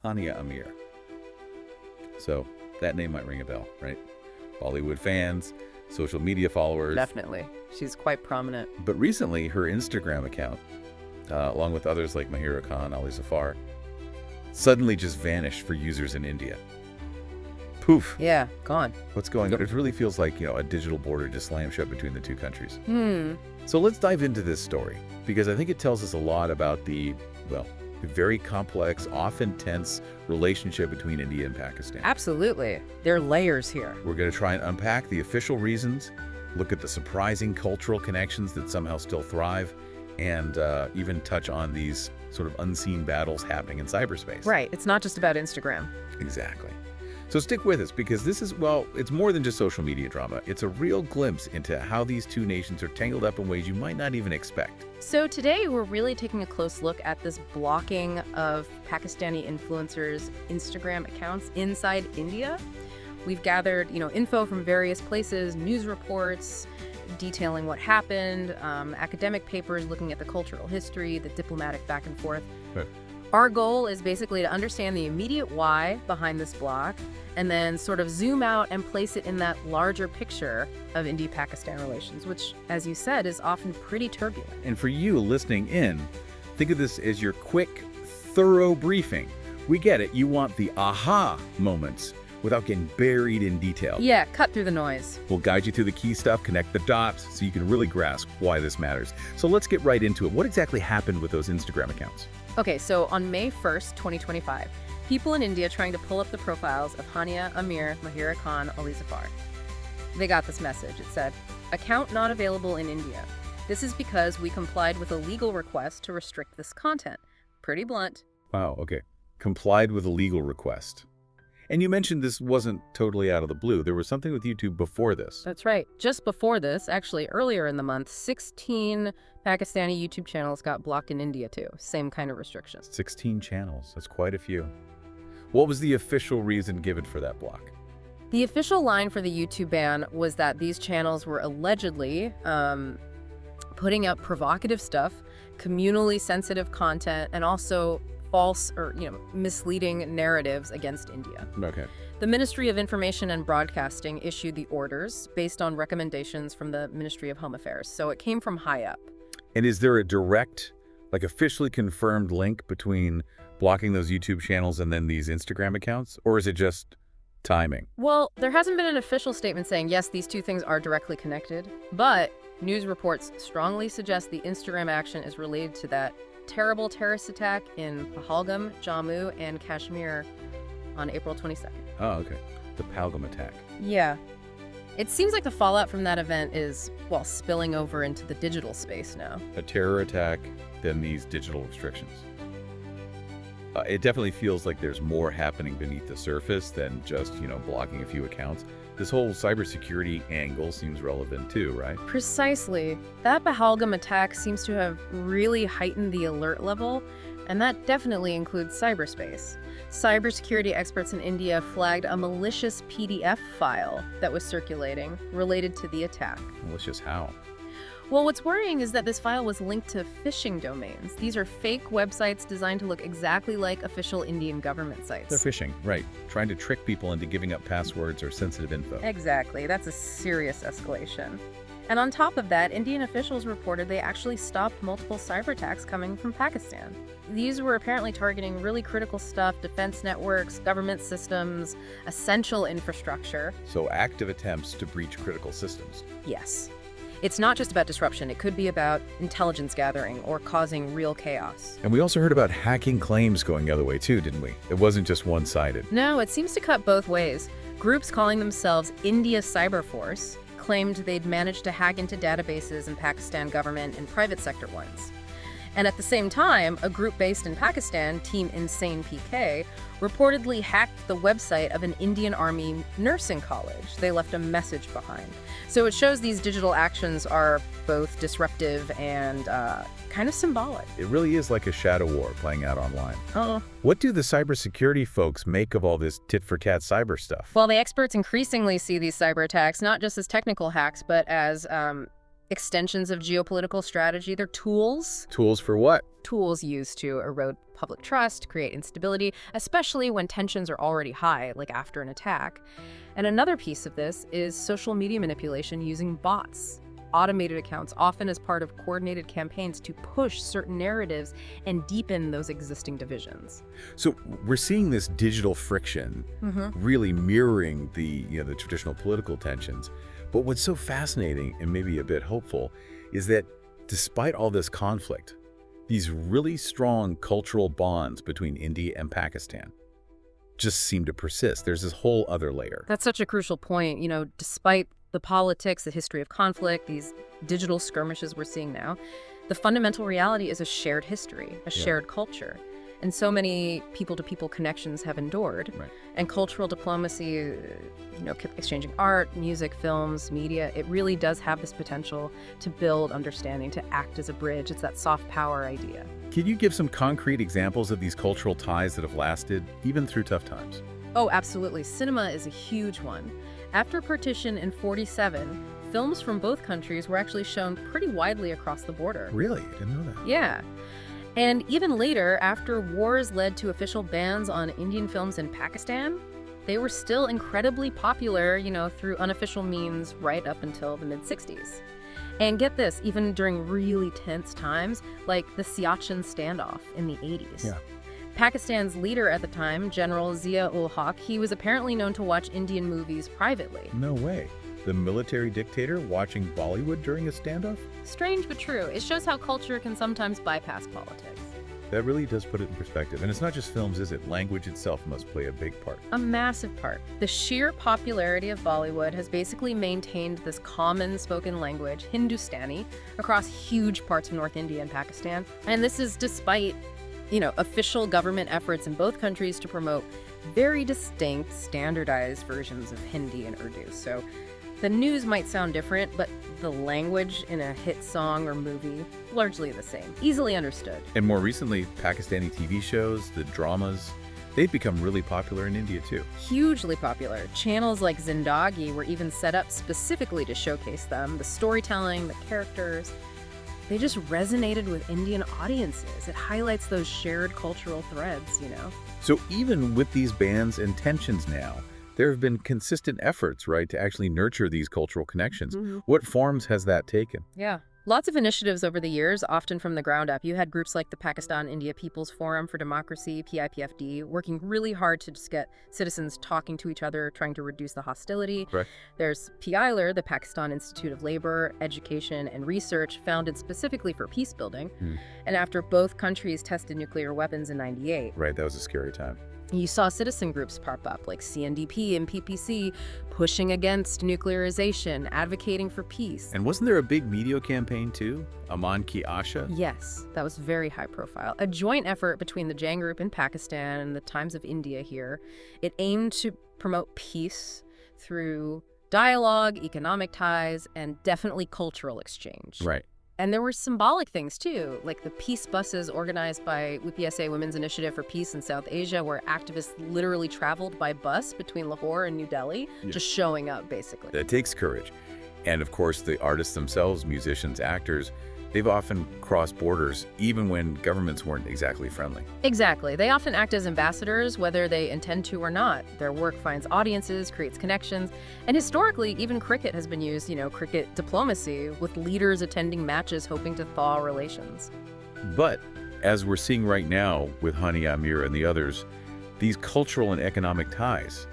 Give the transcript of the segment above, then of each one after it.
Hania Amir. So that name might ring a bell, right? Bollywood fans, social media followers. Definitely. She's quite prominent. But recently, her Instagram account, along with others like Mahira Khan, Ali Zafar, suddenly just vanished for users in India. Poof. Yeah, gone. What's going on? It really feels like, a digital border just slammed shut between the two countries. Hmm. So let's dive into this story, because I think it tells us a lot about the very complex, often tense relationship between India and Pakistan. Absolutely. There are layers here. We're going to try and unpack the official reasons, look at the surprising cultural connections that somehow still thrive, and even touch on these sort of unseen battles happening in cyberspace. Right. It's not just about Instagram. Exactly. So stick with us, because this is, it's more than just social media drama. It's a real glimpse into how these two nations are tangled up in ways you might not even expect. So today we're really taking a close look at this blocking of Pakistani influencers' Instagram accounts inside India. We've gathered, info from various places, news reports detailing what happened, academic papers looking at the cultural history, the diplomatic back and forth. Right. Our goal is basically to understand the immediate why behind this block, and then sort of zoom out and place it in that larger picture of India-Pakistan relations, which, as you said, is often pretty turbulent. And for you listening in, think of this as your quick, thorough briefing. We get it. You want the aha moments without getting buried in detail. Yeah, cut through the noise. We'll guide you through the key stuff, connect the dots, so you can really grasp why this matters. So let's get right into it. What exactly happened with those Instagram accounts? Okay, so on May 1st, 2025, people in India trying to pull up the profiles of Hania, Amir, Mahira Khan, Ali Zafar. They got this message. It said, "Account not available in India. This is because we complied with a legal request to restrict this content." Pretty blunt. Wow, okay. Complied with a legal request. And you mentioned this wasn't totally out of the blue. There was something with YouTube before this. That's right. Just before this, actually earlier in the month, 16 Pakistani YouTube channels got blocked in India too. Same kind of restrictions. 16 channels. That's quite a few. What was the official reason given for that block? The official line for the YouTube ban was that these channels were allegedly putting up provocative stuff, communally sensitive content, and also false or misleading narratives against India. Okay. The Ministry of Information and Broadcasting issued the orders based on recommendations from the Ministry of Home Affairs, so it came from high up. And is there a direct, officially confirmed link between blocking those YouTube channels and then these Instagram accounts? Or is it just timing? Well, there hasn't been an official statement saying, yes, these two things are directly connected, but news reports strongly suggest the Instagram action is related to that terrible terrorist attack in Pahalgam, Jammu, and Kashmir on April 22nd. Oh, okay. The Pahalgam attack. Yeah. It seems like the fallout from that event is, spilling over into the digital space now. A terror attack, then these digital restrictions. It definitely feels like there's more happening beneath the surface than just, blocking a few accounts. This whole cybersecurity angle seems relevant too, right? Precisely. That Pahalgam attack seems to have really heightened the alert level, and that definitely includes cyberspace. Cybersecurity experts in India flagged a malicious PDF file that was circulating related to the attack. Malicious how? Well, what's worrying is that this file was linked to phishing domains. These are fake websites designed to look exactly like official Indian government sites. They're phishing, right. Trying to trick people into giving up passwords or sensitive info. Exactly. That's a serious escalation. And on top of that, Indian officials reported they actually stopped multiple cyber attacks coming from Pakistan. These were apparently targeting really critical stuff, defense networks, government systems, essential infrastructure. So active attempts to breach critical systems. Yes. It's not just about disruption. It could be about intelligence gathering or causing real chaos. And we also heard about hacking claims going the other way too, didn't we? It wasn't just one-sided. No, it seems to cut both ways. Groups calling themselves India Cyber Force claimed they'd managed to hack into databases in Pakistan government and private sector ones. And at the same time, a group based in Pakistan, Team Insane PK, reportedly hacked the website of an Indian Army nursing college. They left a message behind. So it shows these digital actions are both disruptive and kind of symbolic. It really is like a shadow war playing out online. Oh. What do the cybersecurity folks make of all this tit-for-tat cyber stuff? Well, the experts increasingly see these cyber attacks not just as technical hacks, but as extensions of geopolitical strategy. They're tools. Tools for what? Tools used to erode public trust, create instability, especially when tensions are already high, like after an attack. And another piece of this is social media manipulation using bots, automated accounts, often as part of coordinated campaigns to push certain narratives and deepen those existing divisions. So we're seeing this digital friction really mirroring the traditional political tensions. But what's so fascinating and maybe a bit hopeful is that despite all this conflict, these really strong cultural bonds between India and Pakistan just seem to persist. There's this whole other layer. That's such a crucial point. Despite the politics, the history of conflict, these digital skirmishes we're seeing now, the fundamental reality is a shared history, a shared culture. And so many people-to-people connections have endured. Right. And cultural diplomacy, exchanging art, music, films, media, it really does have this potential to build understanding, to act as a bridge. It's that soft power idea. Can you give some concrete examples of these cultural ties that have lasted even through tough times? Oh, absolutely. Cinema is a huge one. After partition in '47, films from both countries were actually shown pretty widely across the border. Really? I didn't know that. Yeah. And even later, after wars led to official bans on Indian films in Pakistan, they were still incredibly popular, through unofficial means right up until the mid-60s. And get this, even during really tense times, like the Siachen standoff in the 80s. Yeah. Pakistan's leader at the time, General Zia-ul-Haq, he was apparently known to watch Indian movies privately. No way. The military dictator watching Bollywood during a standoff? Strange but true. It shows how culture can sometimes bypass politics. That really does put it in perspective. And it's not just films, is it? Language itself must play a big part. A massive part. The sheer popularity of Bollywood has basically maintained this common spoken language, Hindustani, across huge parts of North India and Pakistan. And this is despite, official government efforts in both countries to promote very distinct, standardized versions of Hindi and Urdu. So the news might sound different, but the language in a hit song or movie, largely the same, easily understood. And more recently, Pakistani TV shows, the dramas, they've become really popular in India too. Hugely popular. Channels like Zindagi were even set up specifically to showcase them, the storytelling, the characters. They just resonated with Indian audiences. It highlights those shared cultural threads, So even with these bans and tensions now, there have been consistent efforts, right, to actually nurture these cultural connections. What forms has that taken? Yeah. Lots of initiatives over the years, often from the ground up. You had groups like the Pakistan India People's Forum for Democracy, PIPFD, working really hard to just get citizens talking to each other, trying to reduce the hostility. Right. There's PILR, the Pakistan Institute of Labor, Education, and Research, founded specifically for peace building. And after both countries tested nuclear weapons in '98. Right, that was a scary time. You saw citizen groups pop up like CNDP and PPC pushing against nuclearization, advocating for peace. And wasn't there a big media campaign too? Aman Ki Asha? Yes, that was very high profile. A joint effort between the Jang Group in Pakistan and the Times of India here. It aimed to promote peace through dialogue, economic ties, and definitely cultural exchange. Right. And there were symbolic things, too, like the peace buses organized by WPSA Women's Initiative for Peace in South Asia, where activists literally traveled by bus between Lahore and New Delhi, just showing up, basically. That takes courage. And of course, the artists themselves, musicians, actors, they've often crossed borders, even when governments weren't exactly friendly. Exactly. They often act as ambassadors, whether they intend to or not. Their work finds audiences, creates connections, and historically, even cricket has been used, cricket diplomacy, with leaders attending matches hoping to thaw relations. But as we're seeing right now with Hania, Mahira, and the others, these cultural and economic ties,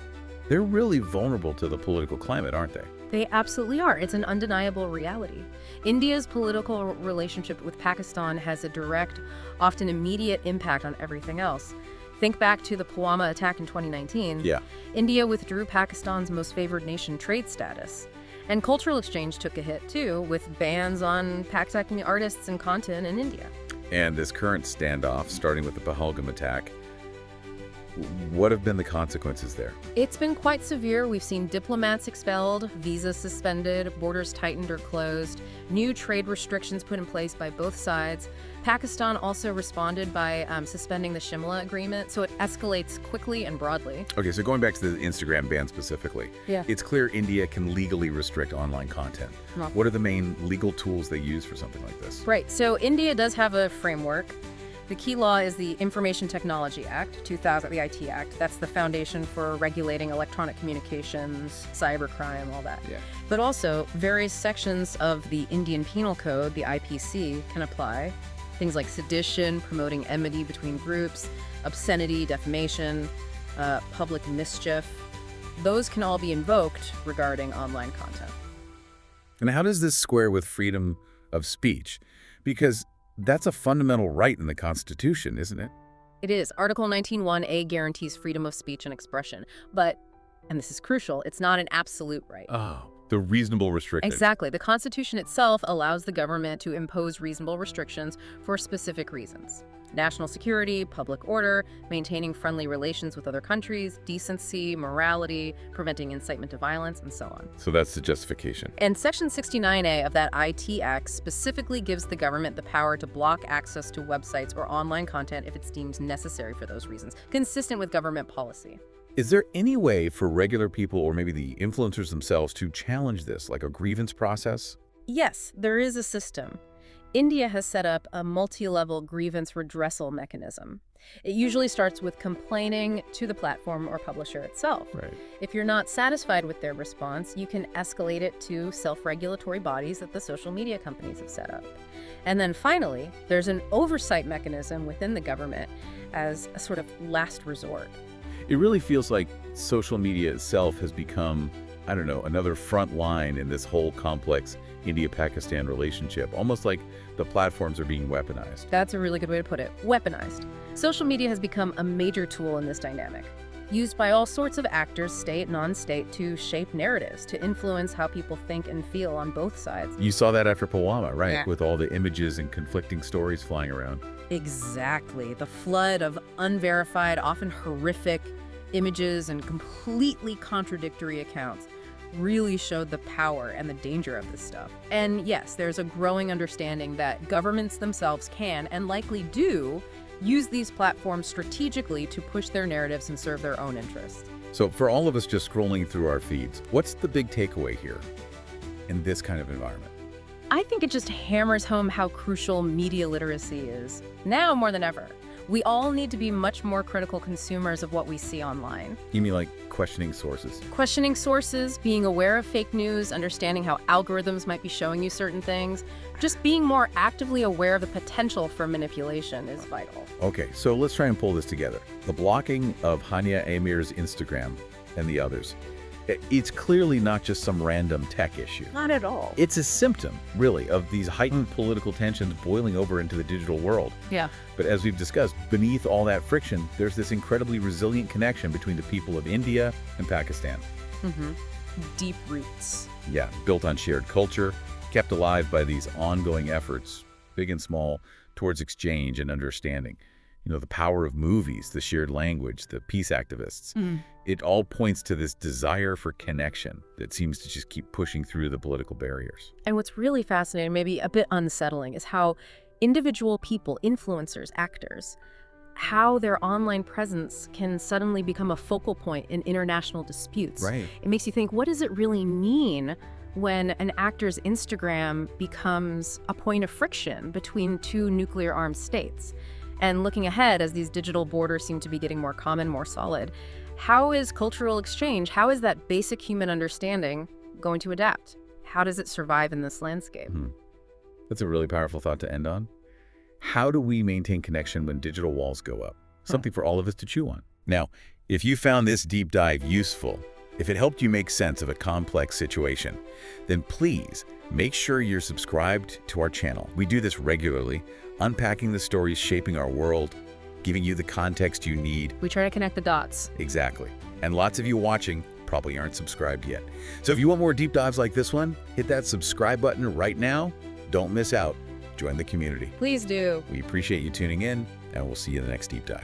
they're really vulnerable to the political climate, aren't they? They absolutely are. It's an undeniable reality. India's political relationship with Pakistan has a direct, often immediate impact on everything else. Think back to the Pulwama attack in 2019. Yeah. India withdrew Pakistan's most favored nation trade status. And cultural exchange took a hit, too, with bans on Pakistani artists and content in India. And this current standoff, starting with the Pahalgam attack, What have been the consequences there? It's been quite severe. We've seen diplomats expelled, visas suspended, borders tightened or closed, new trade restrictions put in place by both sides. Pakistan also responded by suspending the Shimla Agreement, so it escalates quickly and broadly. Okay, so going back to the Instagram ban specifically, Yeah. it's clear India can legally restrict online content. Well- What are the main legal tools they use for something like this? Right, so India does have a framework. The key law is the Information Technology Act, 2000, the IT Act. That's the foundation for regulating electronic communications, cybercrime, all that. Yeah. But also, various sections of the Indian Penal Code, the IPC, can apply. Things like sedition, promoting enmity between groups, obscenity, defamation, public mischief. Those can all be invoked regarding online content. And how does this square with freedom of speech? Because that's a fundamental right in the Constitution, isn't it? It is. Article 19(1)A guarantees freedom of speech and expression. But, and this is crucial, it's not an absolute right. Oh, the reasonable restriction. Exactly. The Constitution itself allows the government to impose reasonable restrictions for specific reasons. National security, public order, maintaining friendly relations with other countries, decency, morality, preventing incitement to violence, and so on. So that's the justification. And Section 69A of that IT Act specifically gives the government the power to block access to websites or online content if it's deemed necessary for those reasons, consistent with government policy. Is there any way for regular people or maybe the influencers themselves to challenge this, like a grievance process? Yes, there is a system. India has set up a multi-level grievance redressal mechanism. It usually starts with complaining to the platform or publisher itself. Right. If you're not satisfied with their response, you can escalate it to self-regulatory bodies that the social media companies have set up. And then finally, there's an oversight mechanism within the government as a sort of last resort. It really feels like social media itself has become, I don't know, another front line in this whole complex India-Pakistan relationship, almost like the platforms are being weaponized. That's a really good way to put it. Weaponized. Social media has become a major tool in this dynamic, used by all sorts of actors, state, non-state, to shape narratives, to influence how people think and feel on both sides. You saw that after Pulwama, right? Yeah. With all the images and conflicting stories flying around. Exactly. The flood of unverified, often horrific images and completely contradictory accounts really showed the power and the danger of this stuff. And yes, there's a growing understanding that governments themselves can, and likely do, use these platforms strategically to push their narratives and serve their own interests. So for all of us just scrolling through our feeds, what's the big takeaway here in this kind of environment? I think it just hammers home how crucial media literacy is, now more than ever. We all need to be much more critical consumers of what we see online. You mean like questioning sources? Questioning sources, being aware of fake news, understanding how algorithms might be showing you certain things, just being more actively aware of the potential for manipulation is vital. Okay, so let's try and pull this together. The blocking of Hania Amir's Instagram and the others, it's clearly not just some random tech issue. Not at all. It's a symptom, really, of these heightened political tensions boiling over into the digital world. Yeah. But as we've discussed, beneath all that friction, there's this incredibly resilient connection between the people of India and Pakistan. Deep roots. Yeah, built on shared culture, kept alive by these ongoing efforts, big and small, towards exchange and understanding. You know, the power of movies, the shared language, the peace activists. It all points to this desire for connection that seems to just keep pushing through the political barriers. And what's really fascinating, maybe a bit unsettling, is how individual people, influencers, actors, how their online presence can suddenly become a focal point in international disputes. Right. It makes you think, what does it really mean when an actor's Instagram becomes a point of friction between two nuclear-armed states? And looking ahead, as these digital borders seem to be getting more common, more solid, how is cultural exchange, how is that basic human understanding going to adapt? How does it survive in this landscape? That's a really powerful thought to end on. How do we maintain connection when digital walls go up? Something for all of us to chew on. Now, if you found this deep dive useful, if it helped you make sense of a complex situation, then please make sure you're subscribed to our channel. We do this regularly, unpacking the stories shaping our world, giving you the context you need. We try to connect the dots. Exactly. And lots of you watching probably aren't subscribed yet. So if you want more deep dives like this one, hit that subscribe button right now. Don't miss out. Join the community. Please do. We appreciate you tuning in, and we'll see you in the next deep dive.